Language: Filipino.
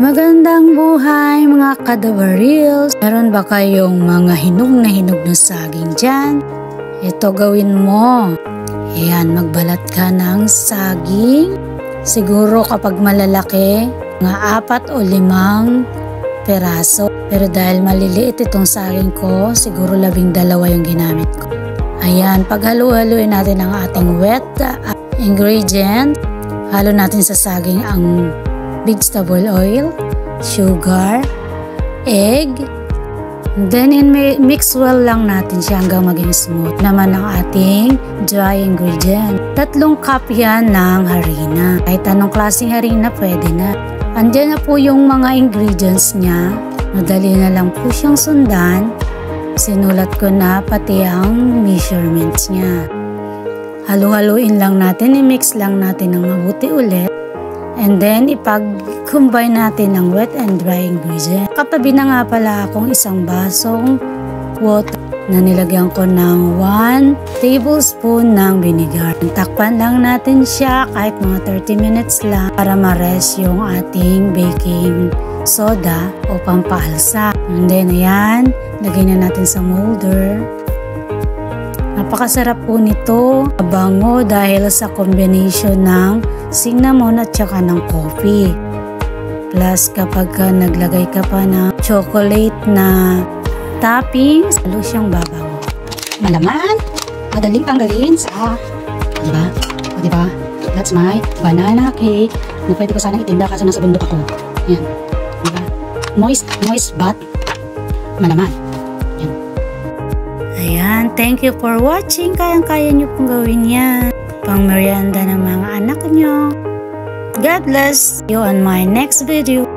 Magandang buhay mga kadabarils! Meron ba kayong mga hinog na saging dyan? Ito gawin mo. Ayan, magbalat ka ng saging. Siguro kapag malalaki, mga 4 o 5 peraso. Pero dahil maliliit itong saging ko, siguro 12 yung ginamit ko. Ayan, paghalu-haluin natin ang ating wet ingredient. Halo natin sa saging ang vegetable oil, sugar, egg, then mix well lang natin siya hanggang maging smooth naman ang ating dry ingredient. 3 cup yan ng harina. Kahit anong klaseng harina pwede na. Andiyan na po yung mga ingredients niya. Madali na lang po siyang sundan. Sinulat ko na pati ang measurements niya. Halu-haluin lang natin, i-mix lang natin ng mabuti ulit. And then, ipag-combine natin ang wet and dry ingredient. Katabi na nga pala akong 1 basong water na nilagyan ko ng 1 tablespoon ng vinegar. Takpan lang natin siya kahit mga 30 minutes lang para ma-rest yung ating baking soda o pampaalsa. And then, ayan, lagay na natin sa molder. Napakasarap po nito, mabango dahil sa combination ng cinnamon at saka ng coffee. Plus kapag naglagay ka pa ng chocolate na toppings, lalo siyang babango. Malaman, madaling tanggalin sa, diba? O diba? That's my banana cake na pwede ko sanang itinda kasi nasa bundok ako. Yan. Diba? Moist but malaman. Ayan, thank you for watching. Kayang-kaya nyo pong gawin yan. Pang merienda ng mga anak nyo. God bless you on my next video.